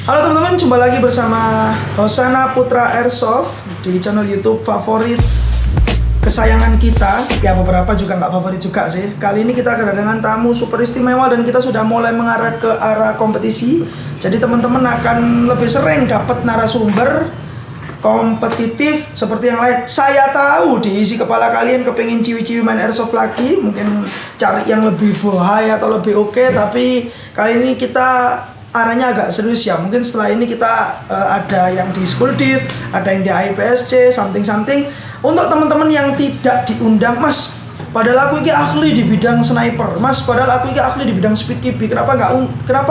Halo teman-teman, jumpa lagi bersama Hosana Putra Airsoft di channel YouTube favorit kesayangan kita. Ya beberapa juga nggak favorit juga sih. Kali ini kita kedatangan tamu super istimewa dan kita sudah mulai mengarah ke arah kompetisi. Jadi teman-teman akan lebih sering dapat narasumber kompetitif seperti yang lain. Saya tahu di isi kepala kalian kepengen ciwi-ciwi main airsoft lagi, mungkin cari yang lebih bahaya atau lebih oke, tapi kali ini kita arahnya agak serius ya. Mungkin setelah ini kita ada yang di School Div, ada yang di IPSC, something. Untuk teman-teman yang tidak diundang, Mas, padahal aku ini ahli di bidang sniper, Mas, padahal aku ini ahli di bidang speed keeping, kenapa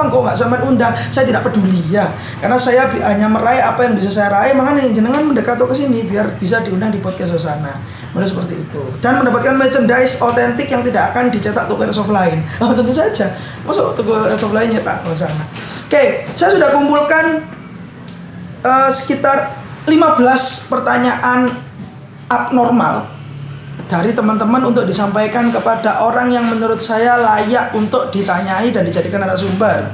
engkau nggak sampai undang? Saya tidak peduli ya, karena saya hanya meraih apa yang bisa saya raih. Makanya jenengan mendekat ke sini biar bisa diundang di podcast Hosana. Mulai seperti itu dan mendapatkan merchandise otentik yang tidak akan dicetak toko airsoft lain. Oh tentu saja, masa toko airsoft lain nyetak Hosana. Oke, saya sudah kumpulkan sekitar 15 pertanyaan abnormal dari teman-teman untuk disampaikan kepada orang yang menurut saya layak untuk ditanyai dan dijadikan narasumber.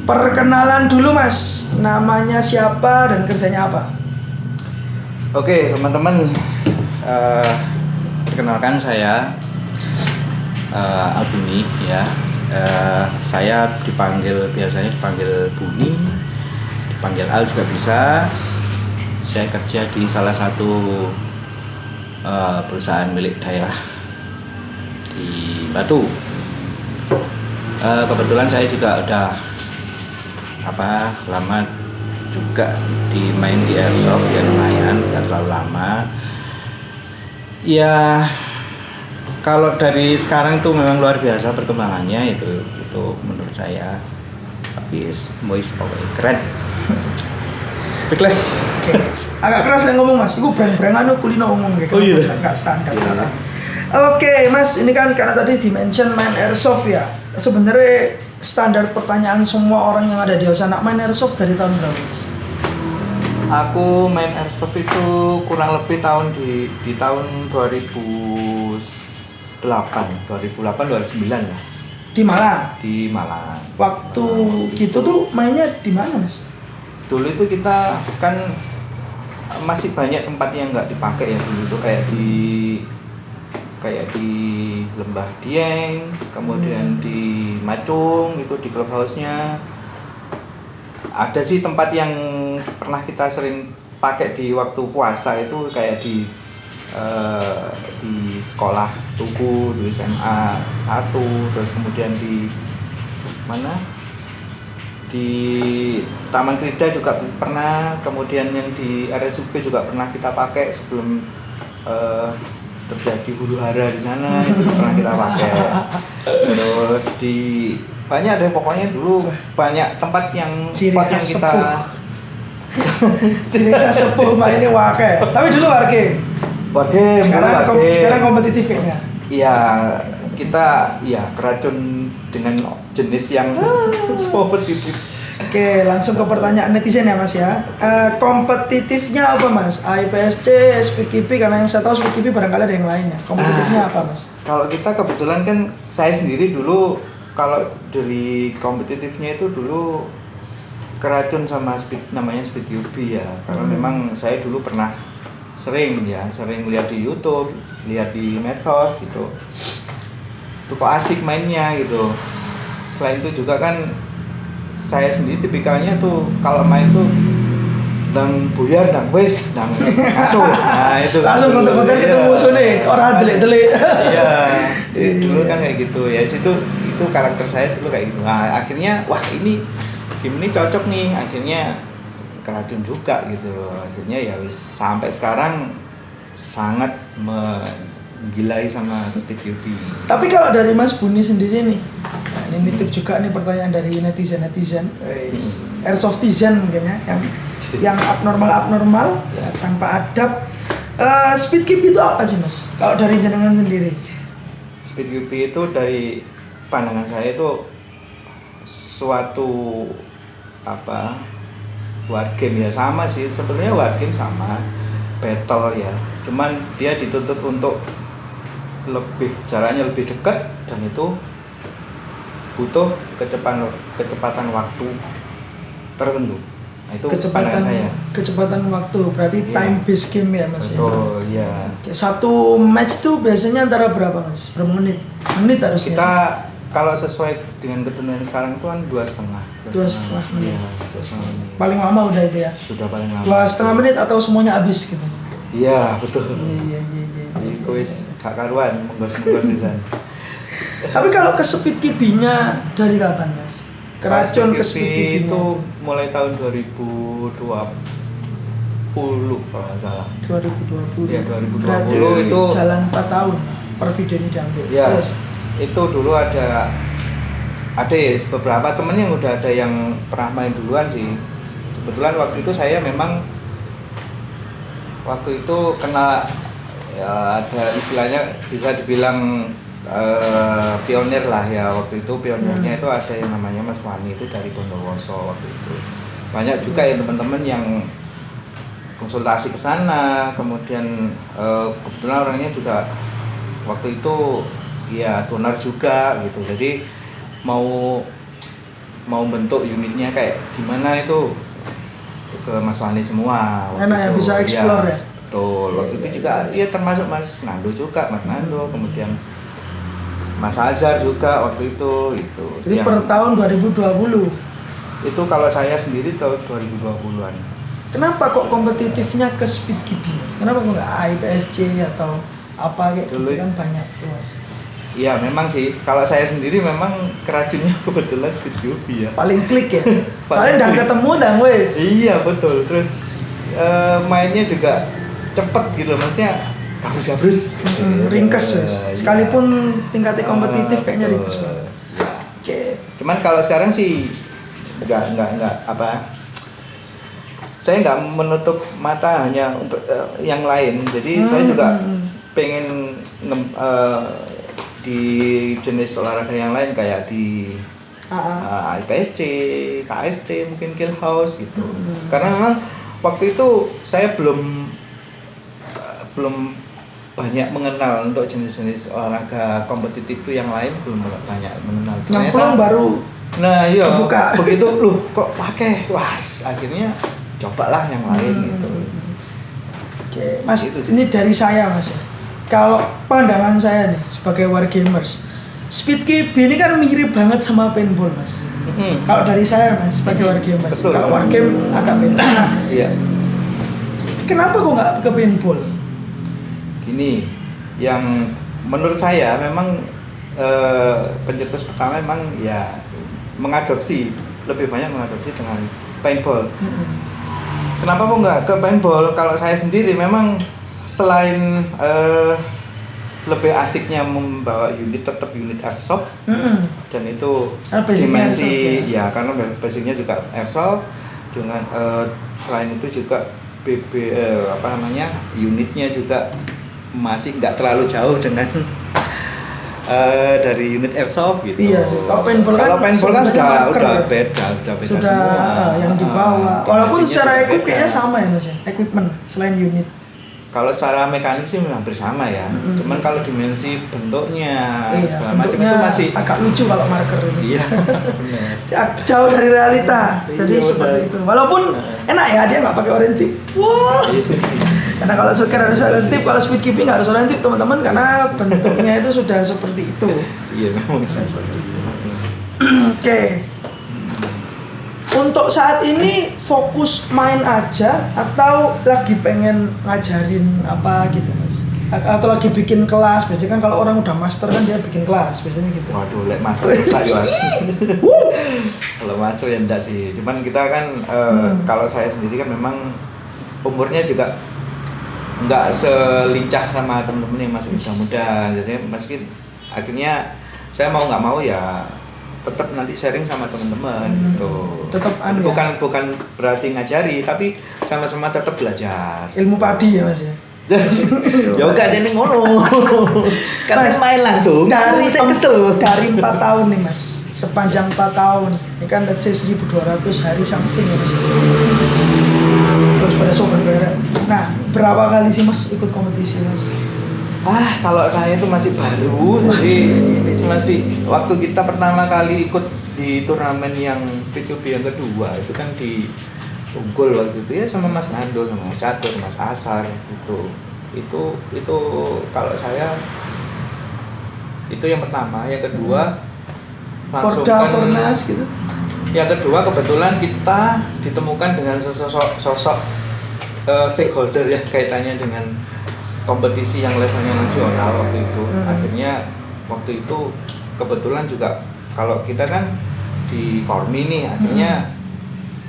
Perkenalan dulu, Mas, namanya siapa dan kerjanya apa? Oke teman-teman, perkenalkan saya Albuni ya. Saya biasanya dipanggil Buni, dipanggil Al juga bisa. Saya kerja di salah satu perusahaan milik daerah di Batu. Kebetulan saya juga udah lama juga main di airsoft ya, lumayan, nggak terlalu lama. Ya kalau dari sekarang tuh memang luar biasa perkembangannya itu menurut saya. Tapi pokoknya keren. Speechless. Oke. Agak keras yang ngomong, Mas. Iku breng-brengan kulino ngomong kayak Oh iya. Enggak standar. Iya. Oke, Mas, ini kan karena tadi dimention main airsoft ya. Sebenarnya standar pertanyaan semua orang yang ada di Hosana, main airsoft dari tahun berapa, Mas? Aku main airsoft itu kurang lebih di tahun 2008 2009 lah. Di Malang. Di Malang. Waktu gitu tuh mainnya di mana, Mas? Dulu itu kita kan masih banyak tempat yang nggak dipakai ya dulu itu, kayak di Lembah Dieng, kemudian di Macung itu di clubhouse-nya. Ada sih tempat yang pernah kita sering pakai di waktu puasa itu kayak di sekolah Tugu, di SMA 1, terus kemudian di mana? Di Taman Krida juga pernah, kemudian yang di RSUP juga pernah kita pakai sebelum terjadi huru hara di sana, itu pernah kita pakai. Terus di banyak deh pokoknya dulu banyak tempat yang spot yang kita ciri khas sepuh mainnya wakai. Tapi dulu wargame. Sekarang kompetitif kayaknya. Iya, kita keracun dengan jenis yang kompetitif. Oke, langsung ke pertanyaan netizen ya, Mas ya. Kompetitifnya apa, Mas? IPSC, speed keeping, karena yang saya tahu speed keeping barangkali ada yang lainnya. Kompetitifnya apa, Mas? Kalau kita kebetulan kan saya sendiri dulu kalau dari kompetitifnya itu dulu keracun sama namanya speed UB ya. Karena memang saya dulu pernah sering lihat di YouTube, lihat di medsos gitu. Itu kok asik mainnya gitu. Selain itu juga kan saya sendiri tipikalnya tuh kalau main tuh dang buyar, dang wis, dang masuk. Nah itu langsung konten ketemu musuh nih, orang delik-delik. Iya, dulu kan kayak gitu ya. Itu karakter saya dulu kayak gitu. Nah akhirnya wah ini game ini cocok nih. Akhirnya keracun juga gitu. Akhirnya ya wis sampai sekarang sangat menggilai sama speed UB. Tapi kalau dari Mas Buni sendiri nih, nah ini nitip juga nih pertanyaan dari netizen, airsoftizen mungkin ya, yang abnormal ya, tanpa adab. Speed keep itu apa sih, Mas? Kalau dari jenengan sendiri? Speed UB itu dari pandangan saya itu suatu wargame ya, sama sih sebenarnya, wargame sama battle ya, cuman dia dituntut untuk jaraknya lebih dekat dan itu butuh kecepatan waktu tertentu. Nah, itu pandangan saya. Kecepatan waktu berarti time based game ya Mas. Betul, ya. Oke, satu match tuh biasanya antara berapa Mas? Berapa menit? Menit harusnya. Kita kalau sesuai dengan ketentuan sekarang itu kan 2,5 menit. Iya, 2,5 menit. Paling lama udah itu ya. Sudah paling lama. 2,5 menit atau semuanya habis gitu. Iya, betul. Iya. Jadi kuis gak karuan menggos-menggos di sana. Tapi kalau ke speed kibinya dari kapan Mas? Keracun ke speed kibinya itu mulai tahun 2020 kalau nggak salah. 2020. Iya, 2020 berarti itu jalan 4 tahun per video ini diambil. Ya, Terus itu dulu ada ya beberapa temen yang udah ada yang pernah main duluan sih. Kebetulan waktu itu saya memang waktu itu kena ya, ada istilahnya bisa dibilang pionir lah ya. Waktu itu pionirnya itu ada yang namanya Mas Wani, itu dari Bondowoso waktu itu. Banyak juga ya teman-teman yang konsultasi ke sana, kemudian kebetulan orangnya juga waktu itu ya tuner juga gitu. Jadi mau bentuk unitnya kayak gimana itu ke Mas Wani semua. Enak ya, bisa explore ya. Betul. Waktu itu juga ya termasuk Mas Nando juga, Mas Nando, kemudian Mas Azhar juga waktu itu. Jadi per tahun 2020. Itu kalau saya sendiri tahun 2020-an. Kenapa kok kompetitifnya ke speed keeping? Kenapa kok nggak IPSC atau apa kayak gitu kan banyak tuh Mas? Iya memang sih, kalau saya sendiri memang keracunnya kebetulan speed UV ya. Paling klik ya? Paling udah ketemu dan wes. Iya betul, terus mainnya juga cepet gitu, maksudnya gabrus-gabrus. Ringkes wes. Sekalipun tingkatnya kompetitif kayaknya ringkes banget. Ya. Oke. Cuman kalau sekarang sih enggak apa, saya nggak menutup mata hanya untuk yang lain, jadi saya juga pengen di jenis olahraga yang lain kayak di IPSC, KST, mungkin Kill House gitu. Karena memang waktu itu saya belum banyak mengenal untuk jenis-jenis olahraga kompetitif itu yang lain, belum banyak mengenal. Nyemplung baru. Nah iya, buka. begitu loh kok pakai, wah akhirnya cobalah yang lain gitu. Oke, Mas, gitu ini dari saya Mas. Kalau pandangan saya nih sebagai wargamers, speed KB ini kan mirip banget sama paintball Mas. Kalau dari saya Mas sebagai wargamers, kalau wargame agak beda. Nah, iya. Kenapa kok nggak ke paintball? Gini, yang menurut saya memang pencetus pertama memang ya lebih banyak mengadopsi dengan paintball. Kenapa kok nggak ke paintball? Kalau saya sendiri memang selain lebih asiknya membawa tetap unit airsoft, dan itu dimensi ya karena basicnya juga airsoft, dengan selain itu juga unitnya juga masih nggak terlalu jauh dengan dari unit airsoft gitu. Iya sih. Kalau paintball kan sudah beda semua. Yang dibawa. Walaupun secara kayaknya sama ya Mas ya. Equipment selain unit. Kalau secara mekanik sih hampir sama ya. Cuman kalau dimensi bentuknya segala macam itu masih agak lucu kalau marker itu. Iya. Jauh dari realita. Jadi seperti itu. Walaupun enak ya dia nggak pakai orientif. Wah. Karena kalau soccer harus orientif, kalau speed keeping harus orientif teman-teman karena bentuknya itu sudah seperti itu. Iya memang seperti itu. Oke. Untuk saat ini fokus main aja atau lagi pengen ngajarin apa gitu Mas? Atau lagi bikin kelas? Biasanya kan kalau orang udah master kan dia bikin kelas biasanya gitu. Waduh, master enggak ya. Kalau master ya enggak sih. Cuman kita kan kalau saya sendiri kan memang umurnya juga nggak selincah sama temen-temen yang masih muda-muda, jadi meski akhirnya saya mau nggak mau ya tetap nanti sharing sama teman-teman gitu. Tetap bukan berarti ngajari, tapi sama-sama tetap belajar. Ilmu padi ya Mas ya. Ya enggak jadi ngono. Kan main langsung. Saya kesel. Dari 4 tahun nih Mas. Sepanjang 4 tahun. Ini kan let's say 1200 hari something ya Mas. Terus pada sobat bayar. Nah, berapa kali sih Mas ikut kompetisi Mas? Kalau saya itu masih baru, jadi masih waktu kita pertama kali ikut di turnamen yang Speed QB yang kedua itu kan di unggul waktu itu ya sama Mas Nando, sama Mas Catur, Mas Asar itu kalau saya itu yang pertama. Yang kedua langsung Forda, kan Fornas gitu. yang kedua kebetulan kita ditemukan dengan sosok stakeholder yang kaitannya dengan kompetisi yang levelnya nasional waktu itu. Akhirnya waktu itu kebetulan juga kalau kita kan di Kormi nih, akhirnya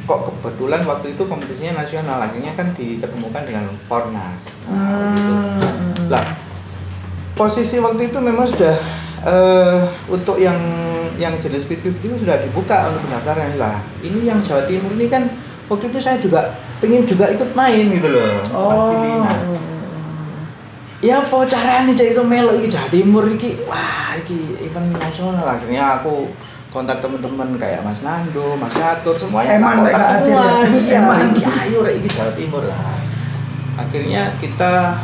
kok kebetulan waktu itu kompetisinya nasional, akhirnya kan diketemukan dengan Fornas. Gitu. Lah, posisi waktu itu memang sudah untuk yang jenis Speed QB itu sudah dibuka untuk pendaftaran lah. Ini yang Jawa Timur ini kan waktu itu saya juga pengen juga ikut main gitu loh. Ya apa caranya cek iso melo iki Jawa Timur iki. Wah, iki event nasional. Akhirnya aku kontak teman-teman kayak Mas Nando, Mas Catur, semuanya Eman kontak semua. ya. Iya, ayo rek iki Jawa Timur lah. Akhirnya kita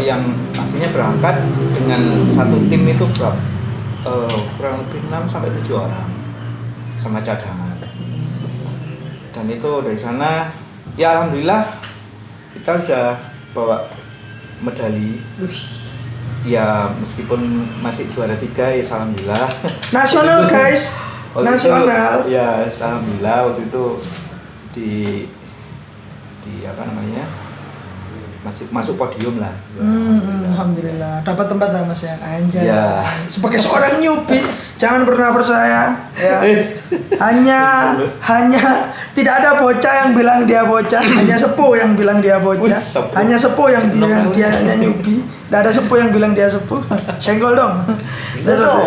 yang akhirnya berangkat dengan satu tim itu kurang lebih 6 sampai 7 orang sama cadangan. Dan itu dari sana ya alhamdulillah kita sudah bawa medali. Ya meskipun masih juara 3 ya alhamdulillah. Nasional guys. Nasional. Itu, ya alhamdulillah waktu itu di apa namanya? Masuk podium lah. Alhamdulillah. Dapat tempat lah Mas ya. Anjay. Ya. Sebagai seorang newbie, jangan pernah percaya ya. hanya tidak ada bocah yang bilang dia bocah, hanya sepuh yang bilang dia bocah. Hanya sepuh yang bilang dia hanya newbie. Tidak ada sepuh yang bilang dia sepuh. Senggol dong.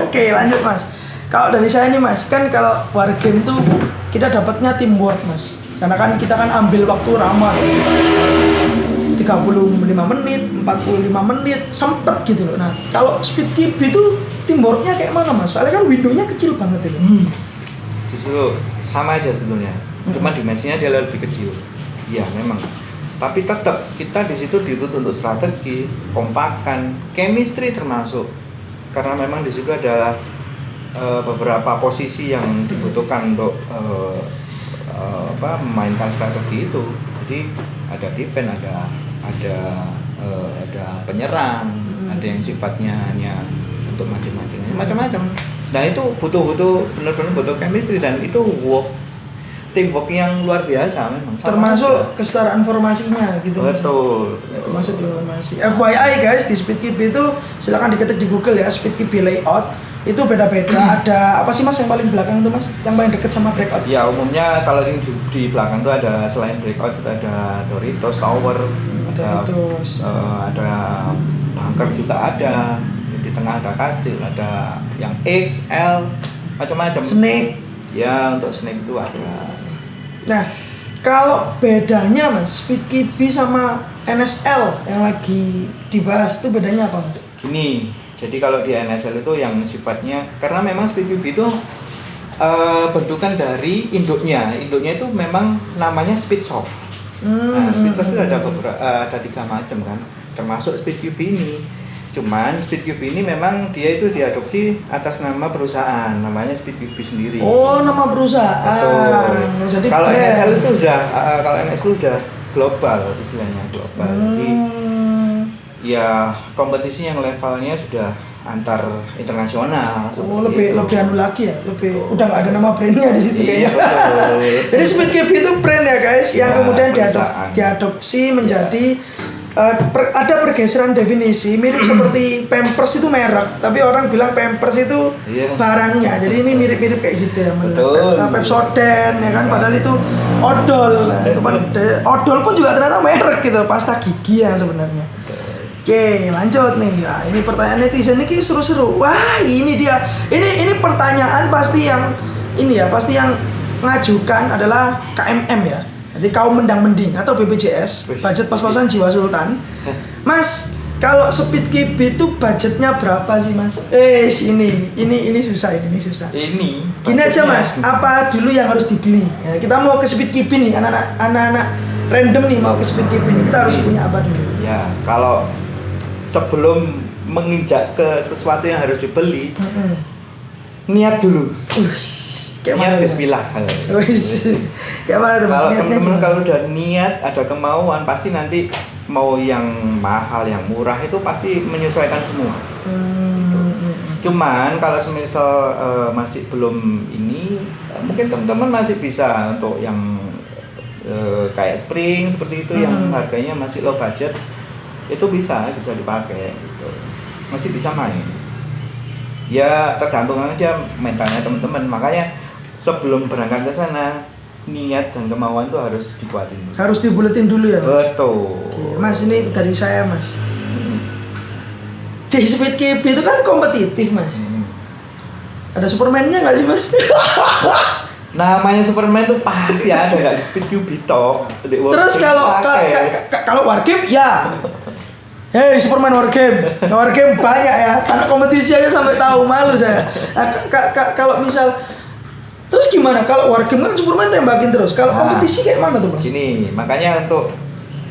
Oke, lanjut Mas. Kalau dari saya nih Mas, kan kalau wargame tuh kita dapatnya teamwork Mas. Karena kan kita kan ambil waktu ramah 35 menit, 45 menit, sempet gitu loh. Nah, kalau Speed QB itu teamworknya kayak mana Mas? Soalnya kan windownya kecil banget itu. Justru sama aja sebetulnya, cuma dimensinya dia lebih kecil. Iya memang. Tapi tetap kita di situ dituntut untuk strategi, kompakan, chemistry termasuk. Karena memang di situ adalah beberapa posisi yang dibutuhkan untuk memainkan strategi itu. Jadi ada defense, ada penyerang, ada yang sifatnya hanya untuk macam-macam. Dan itu benar-benar butuh chemistry dan itu teamwork yang luar biasa memang. Termasuk kesetaraan informasinya gitu. Betul. Ya, termasuk di informasi. FYI guys, di Speed QB itu silakan diketik di Google ya, Speed QB layout. Itu beda-beda. Ada apa sih Mas yang paling belakang itu Mas? Yang paling dekat sama breakout? Ya umumnya kalau yang di belakang itu ada selain breakout itu ada Doritos Tower, ada bunker juga ada. Di tengah ada kastil, ada yang X, L, macam-macam. Snake. Ya untuk snake itu ada. Nah, kalau bedanya Mas, Speed QB sama NSL yang lagi dibahas itu bedanya apa Mas? Gini, jadi kalau di NSL itu yang sifatnya, karena memang Speed QB itu bentukan dari induknya itu memang namanya Speedsoft. Nah, Speedsoft itu ada 3 macam kan, termasuk Speed QB ini. Cuman Speed QB ini memang dia itu diadopsi atas nama perusahaan, namanya Speed QB sendiri. Oh, nama perusahaan. Jadi kalau NSL itu sudah global istilahnya, global. Jadi ya kompetisi yang levelnya sudah antar internasional. Oh, lebih anu lagi ya, udah nggak ada nama brandnya di situ kayaknya. Jadi Speed QB itu brand ya guys, yang kemudian diadopsi menjadi ada pergeseran definisi mirip seperti Pampers itu merek, tapi orang bilang Pampers itu barangnya. Jadi ini mirip-mirip kayak gitu ya. Pepsodent ya kan, padahal itu odol. Nah, itu odol pun juga ternyata merek gitu, pasta gigi yang sebenarnya. Oke, lanjut nih. Nah, ini pertanyaan netizen ini seru-seru. Wah, ini dia. Ini pertanyaan pasti yang ngajukan adalah KMM ya. Jadi kaum mendang-mending atau BPJS, budget pas-pasan jiwa sultan. Mas, kalau Speed QB itu budgetnya berapa sih Mas? Ini susah. Gini aja Mas, apa dulu yang harus dibeli? Ya, kita mau ke Speed QB nih, anak-anak random nih mau ke Speed QB nih, kita harus punya apa dulu? Ya, kalau sebelum menginjak ke sesuatu yang harus dibeli, niat dulu. Kayak mana niat tuh, Mas? bismillah. Wis. Kayak mana tuh Mas? Kalau Niatnya teman-teman gimana? kalau udah niat ada kemauan pasti nanti mau yang mahal yang murah itu pasti menyesuaikan semua. Gitu. Cuman kalau semisal masih belum ini mungkin teman-teman masih bisa untuk yang kayak spring seperti itu yang harganya masih low budget itu bisa dipakai gitu. Masih bisa main. Ya tergantung aja mentalnya teman-teman. Makanya sebelum berangkat ke sana niat dan kemauan itu harus dikuatin dulu. Harus dibuletin dulu ya, Mas. Betul. Oke, Mas, ini dari saya, Mas. Di Speed KB itu kan kompetitif, Mas. Ada Superman-nya nggak sih, Mas? Namanya Superman tuh pasti ada nggak di Speed QB Top. Terus kalau Wargame ya. Hei Superman Wargame banyak ya. Karena kompetisi aja sampai tahu, malu saya. Nah, kalau misal terus gimana? Kalau Wargame kan Superman tembakin terus. Kalau kompetisi kayak mana tuh, Mas? Gini, makanya untuk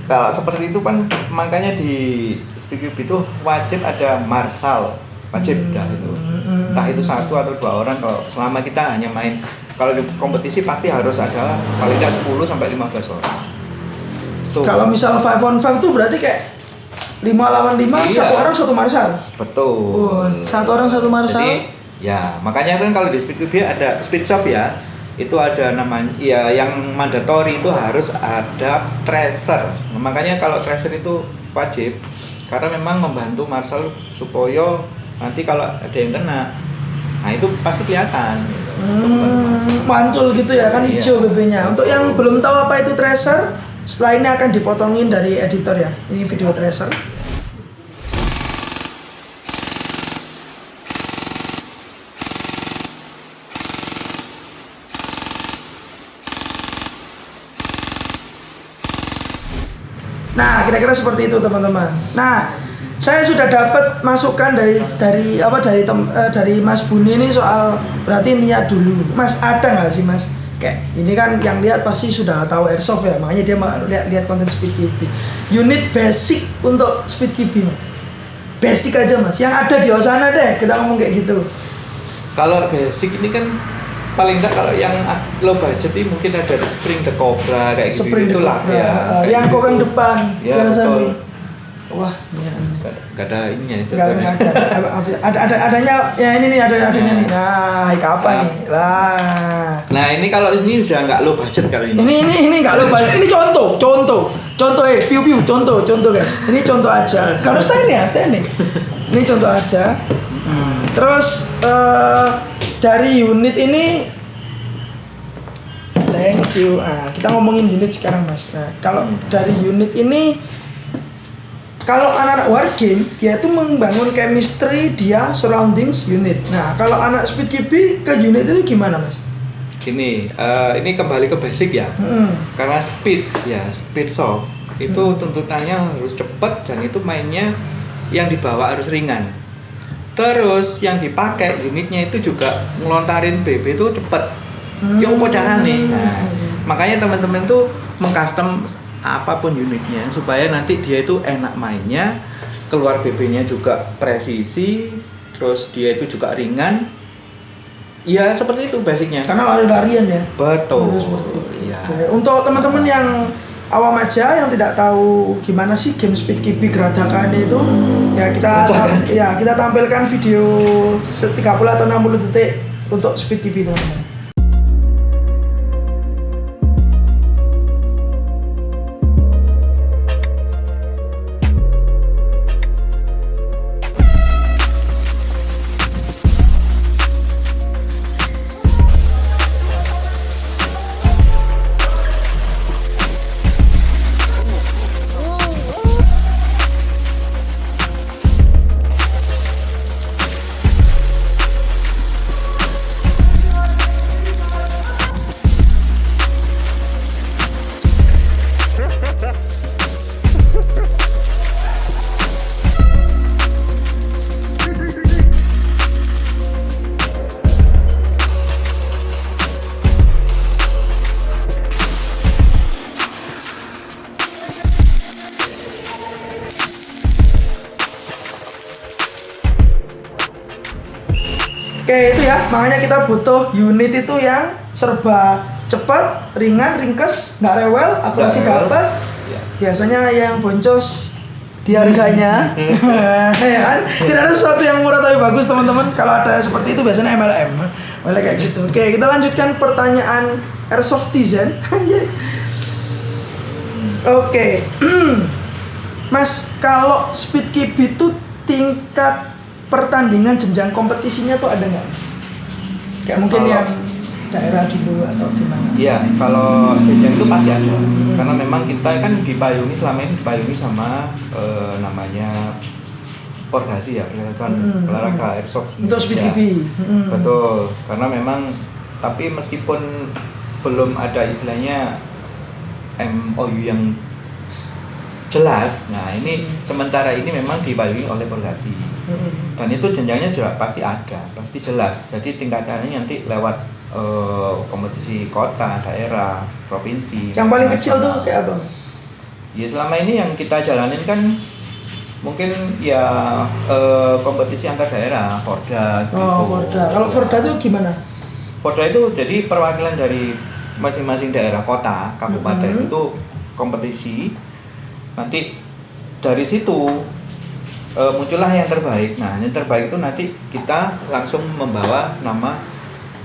kalau seperti itu kan makanya di Speed QB itu wajib ada marshal. Wajib sudah itu. Entah itu 1 atau 2 orang kalau selama kita hanya main. Kalau di kompetisi pasti harus ada paling nggak 10 sampai 15 orang. Tuh. Kalau misal 5 on 5 tuh berarti kayak 5 lawan 5, Iya. satu orang satu marshal. Betul. Satu orang satu marshal. Jadi ya makanya kan kalau di Speed QB ada Speed Shop ya. Itu ada namanya ya yang mandatory itu harus ada tracer. Nah, makanya kalau tracer itu wajib karena memang membantu marshal supaya nanti kalau ada yang kena, nah itu pasti kelihatan. Gitu, Mantul gitu ya kan, Iya. hijau BB-nya. Untuk yang belum tahu apa itu tracer, setelah ini akan dipotongin dari editor ya. Ini video tracer. Nah, kira-kira seperti itu teman-teman. Nah, saya sudah dapat masukan dari Mas Buni ini soal berarti niat dulu. Mas, ada nggak sih Mas? Kayak ini kan yang lihat pasti sudah tahu airsoft ya, makanya dia lihat konten Speed KB. Unit basic untuk Speed KB Mas. Basic aja Mas. Yang ada di Osana deh, kita ngomong kayak gitu. Kalau basic ini kan paling enggak kalau yang low budget ini mungkin ada di Spring the Cobra kayak gitu Spring itulah Cobra. ya. Yang gitu. kokang depan. Ya, biasa betul. nih. Wah, ini aneh. Gak ada ininya itu. Enggak ada. Adanya ya ini nih adanya nih. Nah, kapan nih? Lah. Nah ini kalau ini sudah nggak low budget kali ini. Ini enggak lupa. Ini contoh. Contoh piu contoh guys. Ini contoh aja. Kalau stand nih. Ini contoh aja. Terus dari unit ini thank you. Kita ngomongin unit sekarang Mas. Nah, kalau dari unit ini kalau anak-anak wargame dia tuh membangun chemistry dia surroundings unit. Nah, kalau anak Speed KB ke unit itu gimana Mas? Gini, ini kembali ke basic ya. Karena speed soft itu tuntutannya harus cepat dan itu mainnya yang dibawa harus ringan. Terus yang dipakai unitnya itu juga ngelontarin BB itu cepat. Ya apa caranya? Nah, makanya teman-teman tuh mengcustom apapun unitnya supaya nanti dia itu enak mainnya, keluar BB-nya juga presisi, terus dia itu juga ringan. Ya seperti itu basicnya. Karena lari-larian ya. Betul. Seperti itu. Iya. Oke. Untuk teman-teman yang awam aja yang tidak tahu gimana sih game Speed KB geradakannya itu, ya kita tampilkan video 30 atau 60 detik untuk Speed KB teman-teman. Oke, itu ya. Makanya kita butuh unit itu yang serba cepat, ringan, ringkes, nggak rewel, akurasi Nggak rewel. dapat. Ya. Biasanya yang boncos di harganya, ya kan? Tidak ada sesuatu yang murah tapi bagus teman-teman. Kalau ada seperti itu biasanya MLM, malah kayak gitu. Oke, kita lanjutkan pertanyaan Airsoftizen. Anjay. Oke, Mas, kalau Speed Cube itu tingkat pertandingan jenjang kompetisinya tuh ada nggak, Mas? Kayak mungkin Kalau- yang daerah dulu atau gimana? Iya, kalau jenjang itu pasti ada. Karena memang kita kan dipayungi selama ini dipayungi sama namanya Porgasi ya, Persatuan Olahraga Airsoft Untuk Speed Indonesia. Cube. Betul, karena memang tapi meskipun belum ada istilahnya MOU yang jelas, nah ini sementara ini memang dipayungi oleh Porgasi. Dan itu jenjangnya juga pasti ada, pasti jelas. Jadi tingkatannya nanti lewat kompetisi kota, daerah, provinsi. Yang paling kecil tuh nasional. kayak apa, Mas? Ya selama ini yang kita jalanin kan mungkin ya kompetisi antar daerah, Forda gitu. Oh, Forda. Kalau Forda tuh gimana? Forda itu jadi perwakilan dari masing-masing daerah, kota, kabupaten itu kompetisi. Nanti dari situ muncullah yang terbaik. Nah, yang terbaik itu nanti kita langsung membawa nama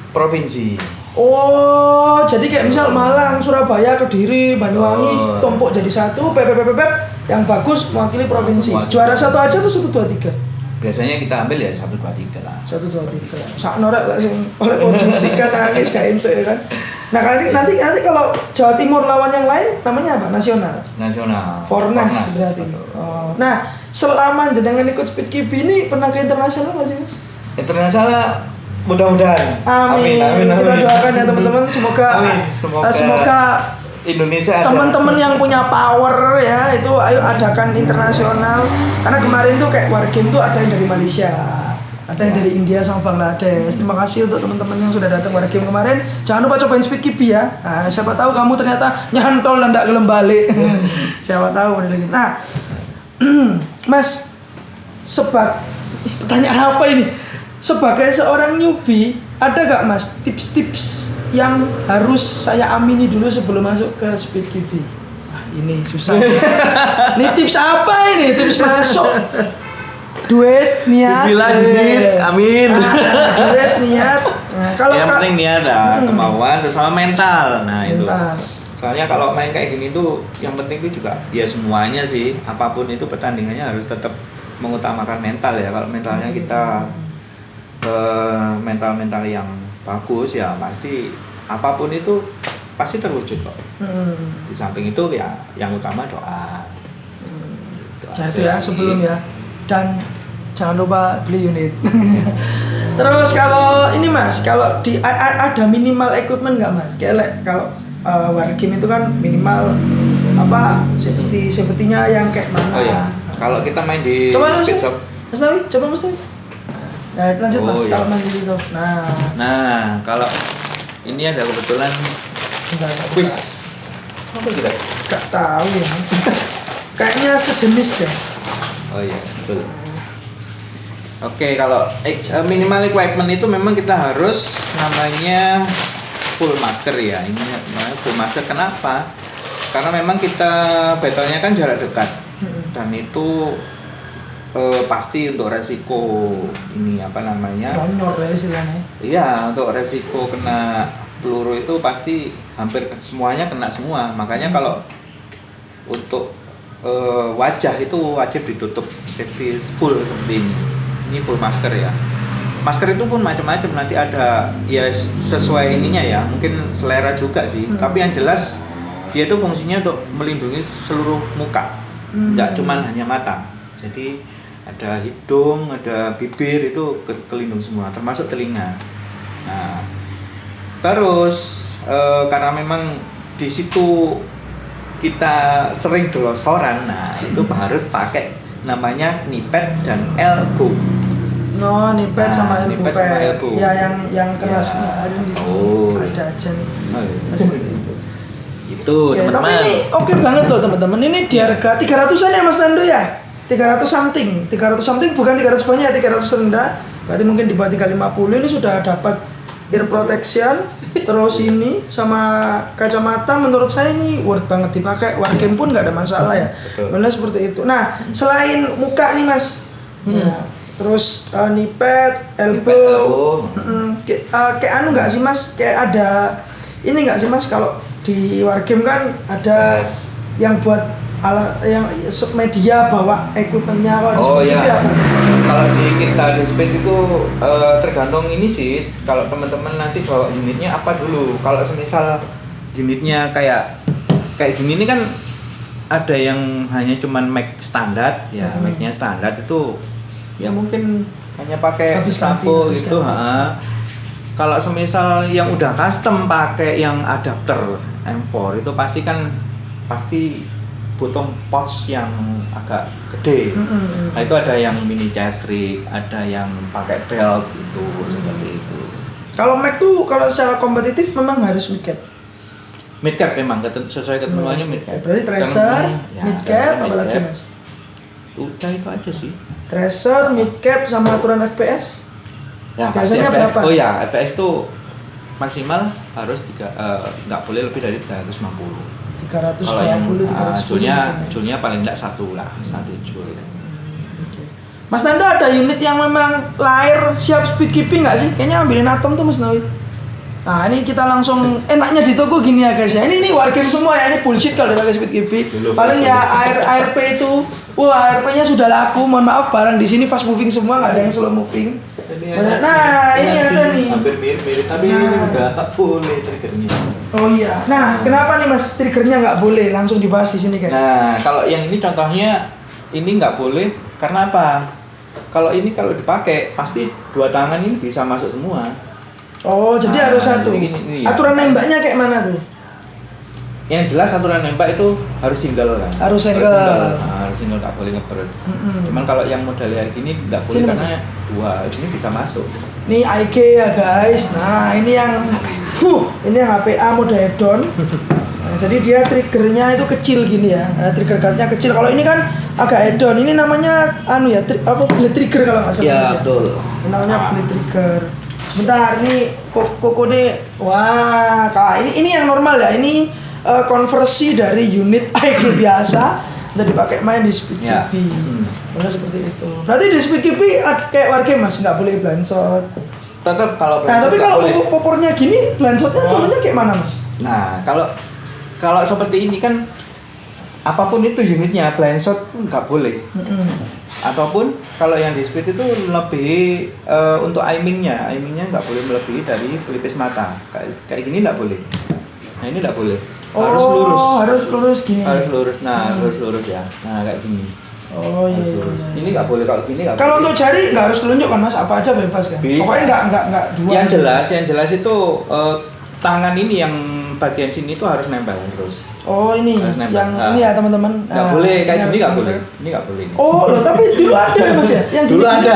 provinsi. Oh, jadi kayak misal Malang, Surabaya, Kediri, Banyuwangi, Oh. tumpuk jadi satu, PPPPP yang bagus mewakili provinsi. Semua. Juara satu aja tuh 1, 2, 3. Biasanya kita ambil ya 1, 2, 3 lah. 1, 2, 3. Sak norek lah sing oleh podium 3 nangis kayak itu ya kan. Nah, kali nanti kalau Jawa Timur lawan yang lain namanya apa? Nasional. Nasional. Fornas berarti. betul. Oh. Nah, selama jenengan ikut Speed Cube ini pernah ke internasional nggak sih, Mas? Internasional mudah-mudahan. Amin. Kita doakan ya teman-teman, semoga Amin. semoga Indonesia ada. teman-teman yang punya power ya itu ayo adakan internasional. Karena kemarin tuh kayak Wargame tuh ada yang dari Malaysia, ada yang dari India sama Bangladesh. Terima kasih untuk teman-teman yang sudah datang Wargame kemarin. Jangan lupa cobain Speed Cube ya. Nah, siapa tahu kamu ternyata nyantol dan tidak gelem balik. Siapa tahu bener gitu. Nah, Mas, pertanyaan apa ini? Sebagai seorang newbie, ada gak Mas tips-tips yang harus saya amini dulu sebelum masuk ke Speed Cube? Wah, ini susah. Ini tips apa ini? Tips masuk. Duit, niat. Bismillah, duit, amin. Duit, niat. Nah, kalau Yang penting niat ada kemauan terus sama mental. Nah, itu. Mental. Soalnya kalau main kayak gini tuh yang penting itu juga ya semuanya sih, apapun itu pertandingannya harus tetap mengutamakan mental ya. Kalau mentalnya kita mental yang bagus ya pasti apapun itu pasti terwujud kok. Di samping itu ya yang utama doa. Gitu Nah, aja itu ya sih. sebelum ya. Dan jangan lupa beli unit. Terus kalau ini Mas, kalau di ada minimal equipment nggak Mas? Kayak kalau Wargame itu kan minimal apa safety-nya yang kayak mana? Oh ya, kalau kita main di Coba speed langsung. shop. Mas Tawi, coba Mas Tawi. Nah, lanjut Mas, Oh, iya. kalau main di situ. Nah, Nah, kalau ini ada kebetulan enggak quiz. Apa kita? Gak tahu ya. Kayaknya sejenis deh. Oh iya, betul. Oke, kalau minimal equipment itu memang kita harus namanya full masker ya. Ini namanya full masker. Kenapa? Karena memang kita battle-nya kan jarak dekat. Dan itu pasti untuk resiko ini apa namanya? Nonyor ya istilahnya. Iya, untuk resiko kena peluru itu pasti hampir semuanya kena semua. Makanya kalau untuk wajah itu wajib ditutup safety full seperti ini. Ini full masker ya. Masker itu pun macam-macam, nanti ada ya sesuai ininya ya, mungkin selera juga sih. Tapi yang jelas dia itu fungsinya untuk melindungi seluruh muka, tidak cuman hanya mata. Jadi ada hidung, ada bibir itu kelindung semua, termasuk telinga. Nah, terus karena memang di situ kita sering delosoran, nah itu harus pakai namanya knee pad dan elbow. No, nipet Nah, sama knee elbow pad sama pad. elbow. Ya yang keras Ya. ada di sini. Oh. Ada aja nih. Oh, iya. Seperti itu. Itu Oke, tapi teman-teman. ini oke banget loh teman-teman. Ini di harga 300-an ya Mas Nando ya? 300 something bukan 300 banyak, 300 rendah. Berarti mungkin di bawah 350 ini sudah dapat ear protection, terus ini sama kacamata. Menurut saya ini worth banget dipakai, wargame pun nggak ada masalah ya. Benar seperti itu. Nah, selain muka nih Mas, ya, terus knee pad, elbow, kayak anu nggak sih Mas? Kayak ada ini nggak sih Mas? Kalau di wargame kan ada yang buat alat yang media bawa equipmentnya. Oh ya, kalau di kita di Speed itu tergantung ini sih. Kalau teman-teman nanti bawa unitnya apa dulu. Kalau semisal unitnya kayak gini ini kan ada yang hanya cuman Mac standar ya, Mac-nya standar itu ya mungkin hanya pakai sapu gitu. Kalau semisal yang udah custom pakai yang adapter M4 itu pasti butuh pouch yang agak gede. Nah itu ada yang mini chest rig, ada yang pakai belt itu seperti itu. Kalau Mac tuh kalau secara kompetitif memang harus mid cap. Mid cap memang sesuai ketentuannya mid cap. Berarti tracer, mid cap, apalagi Mas? Udah itu aja sih. Tracer, mid cap sama aturan FPS. Ya, biasanya FPS, berapa? Oh ya, FPS tuh maksimal harus nggak boleh lebih dari 350. 320, 310. Joule-nya paling enggak satu joule. Mas Nando ada unit yang memang lahir siap speed keeping nggak sih? Kayaknya ambilin Atom tuh Mas Nawi. Nah ini kita langsung enaknya di toko gini ya guys ya. Ini wargame semua ya, ini bullshit kalau dipakai speed keeping. Paling ya ARP itu, wah ARP-nya sudah laku. Mohon maaf barang di sini fast moving semua, nggak ada yang slow moving. Nah ini ada nih. Hampir mirip tapi ini udah boleh triggernya. Oh iya. Nah, kenapa nih Mas triggernya nggak boleh? Langsung dibahas di sini guys. Nah, kalau yang ini contohnya ini nggak boleh karena apa? Kalau dipakai pasti dua tangan ini bisa masuk semua. Oh, jadi harus satu. Ini, aturan nembaknya kayak mana tuh? Yang jelas aturan nembak itu harus single kan. Harus single. Harus single, nggak boleh ngepress. Cuman kalau yang modelnya gini nggak boleh Sini, karena dua ini bisa masuk. Ini IK ya guys. Nah ini yang HPA mode head-on. Nah, jadi dia triggernya itu kecil gini ya. Nah, trigger guardnya kecil. Kalau ini kan agak head-on. Ini namanya blade trigger kalau nggak salah. Ya betul. Ini namanya blade trigger. Sebentar, ini kode. Wah, ini yang normal ya. Ini konversi dari unit IK biasa untuk dipakai main di speed keeping. Benar seperti itu. Berarti di speed keeping kayak wargame Mas, nggak boleh blind shot. Tetap kalau Nah, tapi kalau popornya gini, blind shotnya contohnya kayak mana Mas? Nah, kalau seperti ini kan apapun itu unitnya blind shot pun nggak boleh. Ataupun kalau yang di speed itu lebih untuk aimingnya nggak boleh melebihi dari pelipis mata. Kayak gini nggak boleh. Nah ini nggak boleh. Harus lurus. Harus lurus gini. Harus lurus. Nah harus lurus ya. Nah kayak gini. Oh iya. Ini nggak boleh kalau gini nggak. Kalau untuk jari nggak harus telunjuk kan Mas? Apa aja bebas kan? Bisa. Pokoknya nggak dua. Yang jelas itu tangan ini yang bagian sini tuh harus nempel terus. Oh ini yang ini ya teman-teman. Nggak boleh kayak gini nggak boleh. Ini nggak boleh. Oh loh, tapi dulu ada ya Mas ya? Yang dulu ada.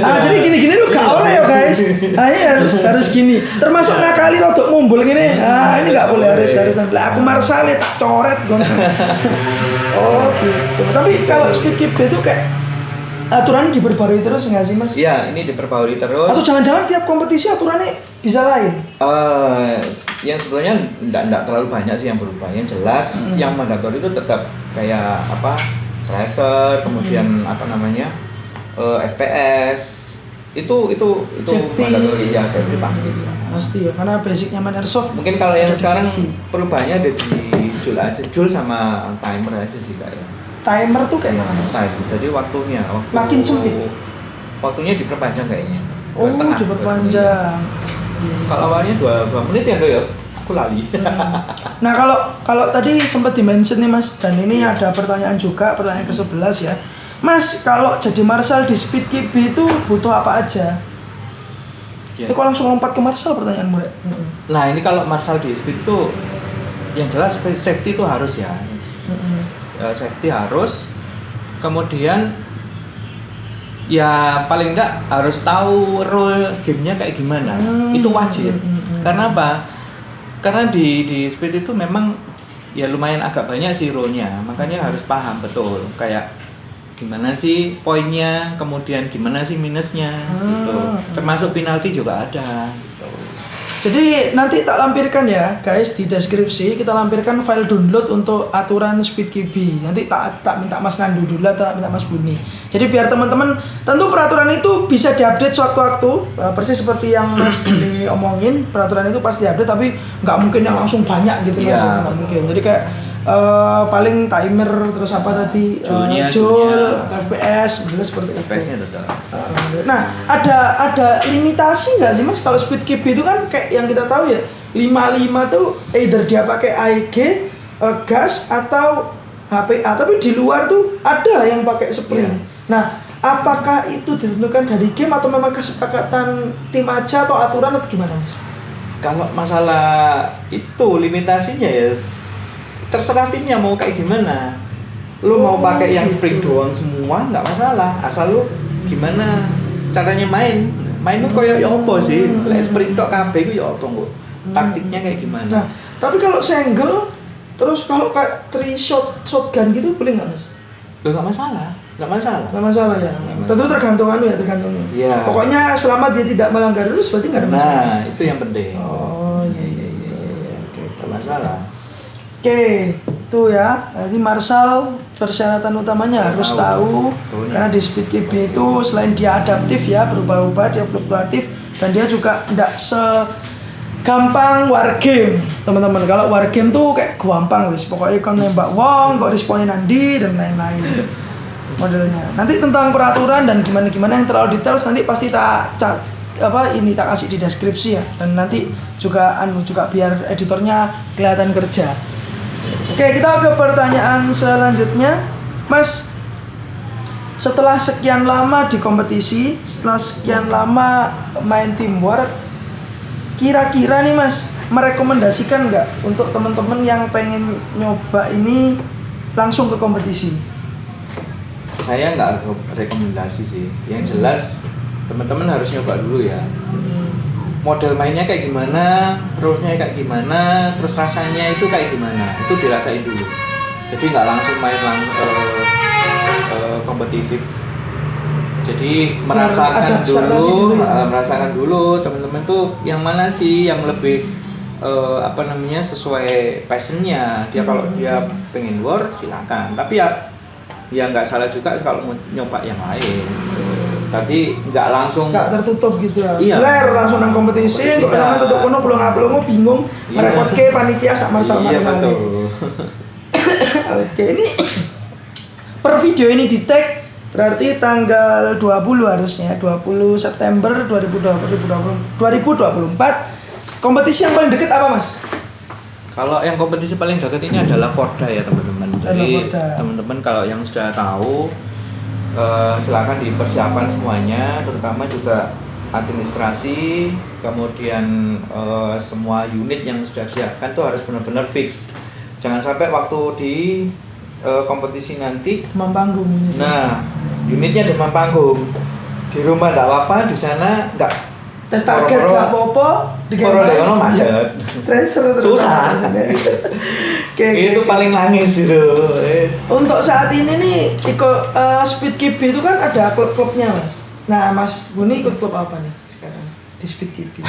Ah jadi gini-gini tuh nggak oleh ya guys. Nah ini harus gini. Termasuk ngakali rodok mumbul gini. Nah ini nggak boleh harus. Lah aku marsale tak coret gon. Oh gitu. Tapi kalau speed keep itu kayak aturan diperbarui terus nggak sih Mas? Iya, ini diperbarui terus. Atau jangan-jangan tiap kompetisi aturannya bisa lain? Yang sebenarnya enggak terlalu banyak sih yang berubah. Yang jelas yang mandatori itu tetap kayak apa? Tracer, kemudian apa namanya? FPS. Itu Safety. mandatori ya, safety pasti ya. Pasti ya, karena basicnya main airsoft. Mungkin kalau yang ada sekarang safety. perubahannya ada di Joule aja, Joule sama timer aja sih kayaknya. Timer tuh kayak mana Mas? Jadi waktu Makin sempit. Waktunya diperpanjang kayaknya. Oh, 2,5. diperpanjang. Kalau awalnya 2 menit ya, ya aku lali. Nah, kalau tadi sempat di-mention nih Mas, dan ini ada pertanyaan juga, pertanyaan ke-11 ya. Mas, kalau jadi marshal di speed keep itu butuh apa aja? Ya. Ini kok langsung lompat ke marshal pertanyaanmu, Rek? Nah, ini kalau marshal di speed itu yang jelas safety itu harus ya. Safety harus. Kemudian ya paling enggak harus tahu role gamenya kayak gimana. Itu wajib. Karena apa? Karena di speed itu memang ya lumayan agak banyak sih role-nya. Makanya harus paham betul. Kayak gimana sih poinnya, kemudian gimana sih minusnya gitu. Termasuk penalti juga ada gitu. Jadi nanti tak lampirkan ya guys di deskripsi, kita lampirkan file download untuk aturan speed KB. Nanti tak minta Mas Nandu dulu atau minta Mas Buni. Jadi biar teman-teman, tentu peraturan itu bisa diupdate sewaktu-waktu, persis seperti yang Mas Buni omongin, peraturan itu pasti diupdate, tapi nggak mungkin yang langsung banyak gitu Mas, nggak mungkin. Jadi kayak paling timer terus apa tadi joule atau FPS betul seperti itu. FPS-nya tetap. Nah, ada limitasi nggak sih Mas kalau speed KB itu kan kayak yang kita tahu ya 55 tuh either dia pakai AEG, gas atau HPA, tapi di luar tuh ada yang pakai spring. Nah, apakah itu ditentukan dari game atau memang kesepakatan tim aja atau aturan atau gimana Mas? Kalau masalah itu limitasinya ya terserah timnya mau kayak gimana. Lu mau pakai yang spring doang semua nggak masalah, asal lu gimana caranya main tuh koyo ya apa sih, lek spring tok kabeh iku ya apa kok. Taktiknya kayak gimana. Nah, tapi kalau single terus kalau kayak shotgun gitu boleh nggak Mas? Loh nggak masalah. Nggak masalah ya. Tentu tergantung tergantung. Iya. Pokoknya selama dia tidak melanggar rules berarti nggak ada masalah. Nah, itu yang penting. Oh, iya. Oke. Nggak masalah. Oke, itu ya. Jadi Marshall persyaratan utamanya harus tahu karena di speed KB itu selain dia adaptif ya, berubah-ubah, dia fluktuatif dan dia juga tidak segampang wargame, teman-teman. Kalau wargame tuh kayak gampang wis, pokoknya kan nembak wong, kok responin nanti dan lain-lain modelnya. Nanti tentang peraturan dan gimana yang terlalu detail nanti pasti tak kasih di deskripsi ya, dan nanti juga biar editornya kelihatan kerja. Oke, kita ke pertanyaan selanjutnya, Mas. Setelah sekian lama di kompetisi, setelah sekian lama main teamwork, kira-kira nih Mas, merekomendasikan nggak untuk teman-teman yang pengen nyoba ini langsung ke kompetisi? Saya nggak rekomendasi sih. Yang jelas teman-teman harus nyoba dulu ya. Model mainnya kayak gimana, rulesnya kayak gimana, terus rasanya itu kayak gimana, itu dirasain dulu. Jadi nggak langsung main kompetitif. Jadi merasakan dulu teman-teman tuh yang mana sih yang lebih sesuai passionnya dia. Kalau dia pengen war silakan, tapi ya nggak salah juga kalau mau nyoba yang lain. Tadi nggak langsung tertutup gitu ya. Iya. Langsung nang kompetisi kok namanya tutup kono pelongo bingung merepotke panitia sak marsal. Iya betul. Oke, ini per video ini di tag berarti tanggal 20 harusnya 20 September 2024. Kompetisi yang paling dekat apa Mas? Kalau yang kompetisi paling dekat ini adalah Forda ya teman-teman. Jadi teman-teman kalau yang sudah tahu silakan dipersiapkan semuanya, terutama juga administrasi, kemudian semua unit yang sudah disiapkan tuh harus benar-benar fix. Jangan sampai waktu di kompetisi nanti demam panggung. Nah, unitnya demam panggung. Di rumah enggak apa-apa, di sana enggak tes target enggak apa-apa, Koro macet. Tracer susah. Itu paling nangis itu. Untuk saat ini nih ikut Speed KB itu kan ada klub-klubnya Mas. Nah Mas Buni ikut klub apa nih sekarang di Speed KB?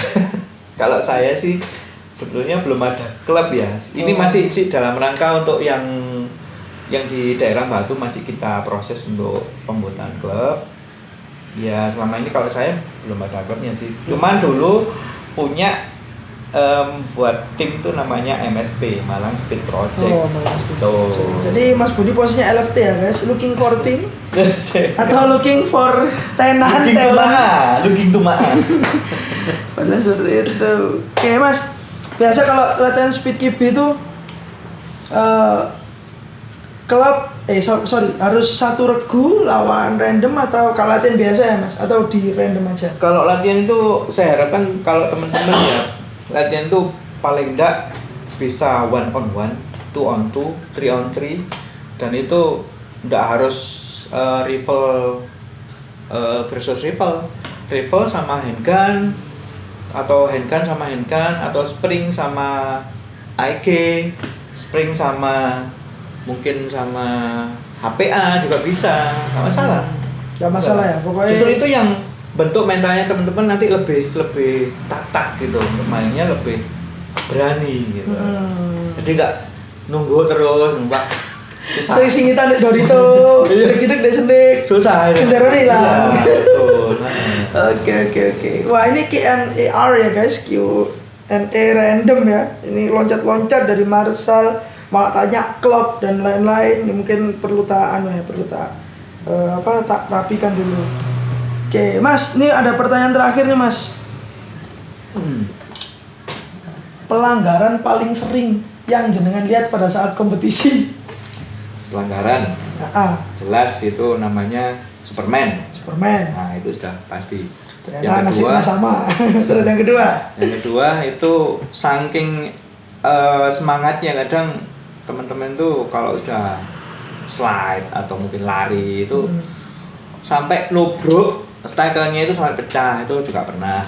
Kalau saya sih sebetulnya belum ada klub ya. Ini masih sih dalam rangka untuk yang di daerah Batu masih kita proses untuk pembuatan klub. Ya selama ini kalau saya belum ada klubnya sih. Cuman dulu punya buat tim tuh namanya MSP, Malang Speed Project. Malang Speed Project. Jadi Mas Budi posisinya LFT ya guys, looking for team atau looking for tenahan looking to mana? Padahal seperti itu. Oke Mas, biasa kalau latihan Speed KB itu klub harus satu regu lawan random atau kalau latihan biasa ya Mas atau di random aja? Kalau latihan itu saya harapkan kalau teman-teman ya latihan itu paling enggak bisa 1 on 1, 2 on 2, 3 on 3 dan itu enggak harus rifle versus rifle sama handgun atau handgun sama handgun atau spring sama AEG, spring sama mungkin sama HPA juga bisa, nggak masalah. Nggak masalah ya, pokoknya. Justru itu yang bentuk mentalnya teman-teman nanti lebih tak gitu, mainnya lebih berani gitu. Jadi nggak nunggu terus, nggak susah. Saya singitan di Dorito, sedikit deh sendik. Susah. Kendaraan hilang. Ya, betul. Oke. Wah ini Q&A ya guys, Q&A random ya. Ini loncat-loncat dari Marsal, malah tanya klub dan lain-lain. Ini mungkin perlu tak rapikan dulu. Oke, Mas, ini ada pertanyaan terakhir nih, Mas. Pelanggaran paling sering yang jenengan lihat pada saat kompetisi? Pelanggaran. Jelas itu namanya Superman. Nah, itu sudah pasti. Ternyata nasibnya sama. Terus yang kedua? Yang kedua itu saking semangatnya, kadang teman-teman tuh kalau sudah slide atau mungkin lari itu sampai nubruk staggernya itu sampai pecah, itu juga pernah.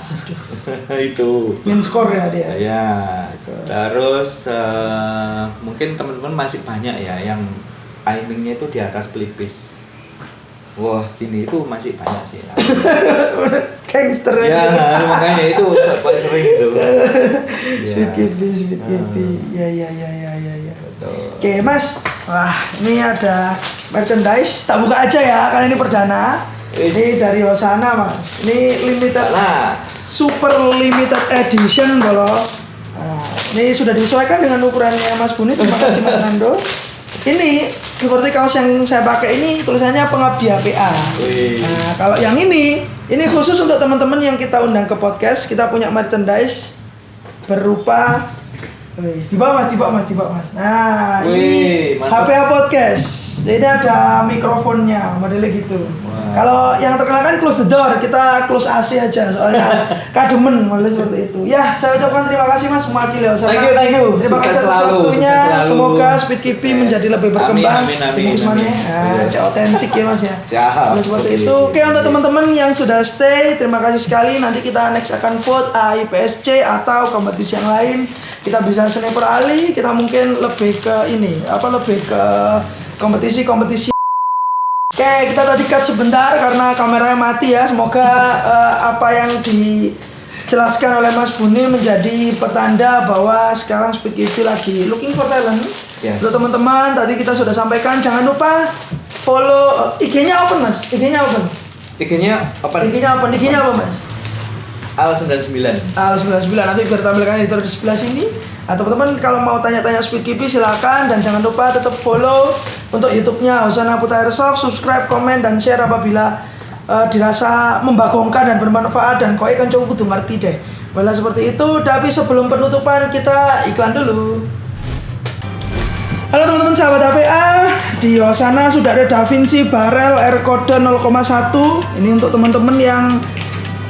Itu min score ya dia. Ya. Terus mungkin teman-teman masih banyak ya yang aimingnya itu di atas pelipis. Wah, gini itu masih banyak sih. Gangster ya, aja. makanya itu paling sering itu. Sweet Kipi. Ya. Oke, Mas. Wah, ini ada merchandise. Tak buka aja ya, karena ini perdana. Ini dari Hosana, Mas. Ini limited. Super limited edition kalau. Nah, ini sudah disesuaikan dengan ukurannya Mas Buni. Terima kasih Mas Nando. Ini seperti kaos yang saya pakai ini tulisannya Pengabdi HPA. Nah, kalau yang ini khusus untuk teman-teman yang kita undang ke podcast. Kita punya merchandise berupa tiba mas. Nah, ini HPA podcast. Jadi ada mikrofonnya, modelnya gitu. Kalau yang terkenal kan close the door, kita close AC aja soalnya kademen modelnya seperti itu. Ya, saya ucapkan terima kasih Mas mewakili Hosana. Thank you. Terima kasih atas waktunya. Semoga Speed Kipi menjadi lebih berkembang. Amin. Cek otentik ya Mas ya. Siap. Seperti itu. Oke, untuk teman-teman yang sudah stay, terima kasih sekali. Nanti kita next akan vote AIPSC atau kompetisi yang lain. Kita bisa sniper ali, kita mungkin lebih ke kompetisi. Oke, kita tadi cut sebentar karena kameranya mati ya. Semoga apa yang dijelaskan oleh Mas Buni menjadi pertanda bahwa sekarang Speed Kipi lagi looking for talent. Yes. Untuk teman-teman, tadi kita sudah sampaikan, jangan lupa follow IG-nya open Mas. IG-nya open, Mas? Al99. Al99 nanti biar tampilkan editor di sebelah sini. Nah, teman-teman kalau mau tanya-tanya Speed Kipi silakan, dan jangan lupa tetap follow untuk YouTube-nya Hosana Putra Airsoft, subscribe, komen, dan share apabila dirasa membagongkan dan bermanfaat, dan koi kan coba kudu ngerti deh. Bila seperti itu, tapi sebelum penutupan kita iklan dulu. Halo teman-teman sahabat HPA, di Hosana sudah ada DaVinci Barrel Air Code 0,1. Ini untuk teman-teman yang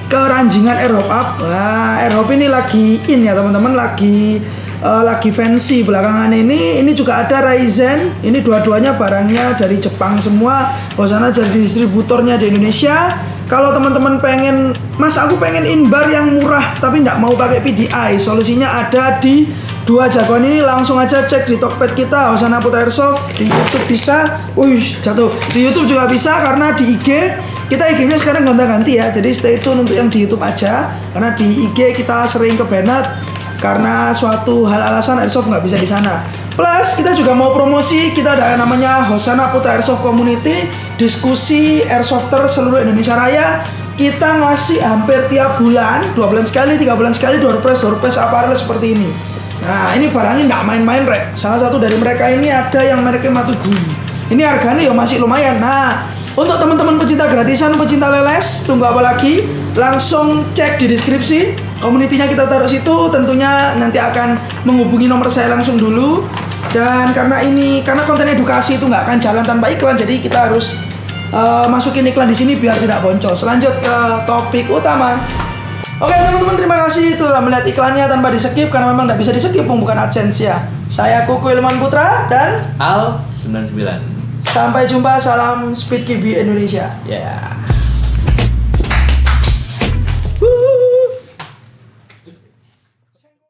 keranjingan airhop up. Nah, airhop ini lagi in ya teman-teman, lagi fancy belakangan ini. Ini juga ada Ryzen. Ini dua-duanya barangnya dari Jepang semua. Hosana jadi distributornya di Indonesia. Kalau teman-teman pengen, Mas aku pengen inbar yang murah tapi nggak mau pakai PDI, solusinya ada di dua jagoan ini. Langsung aja cek di Tokped kita Hosana Putra Airsoft. Di YouTube bisa, jatuh. Di YouTube juga bisa, karena di IG kita IG-nya sekarang gonta-ganti ya. Jadi stay tune untuk yang di YouTube aja, karena di IG kita sering kebanat karena suatu hal alasan Airsoft nggak bisa di sana. Plus kita juga mau promosi, kita ada namanya Hosana Putra Airsoft Community, diskusi Airsofter seluruh Indonesia Raya. Kita ngasih hampir tiap bulan, 2 bulan sekali, 3 bulan sekali, door prize apparel seperti ini. Nah ini barangnya nggak main-main rek. Salah satu dari mereka ini ada yang mereknya Matugui. Ini harganya ya masih lumayan. Nah untuk teman-teman pecinta gratisan, pecinta leles, tunggu apa lagi? Langsung cek di deskripsi. Komunitinya kita taruh situ. Tentunya nanti akan menghubungi nomor saya langsung dulu. Dan karena konten edukasi itu nggak akan jalan tanpa iklan, jadi kita harus masukin iklan di sini biar tidak boncos. Lanjut ke topik utama. Oke teman-teman, terima kasih telah melihat iklannya tanpa di-skip, karena memang nggak bisa di-skip, bukan AdSense ya. Saya Kuku Ilman Putra dan Al99. Sampai jumpa, salam Speed Kipi Indonesia. Ya.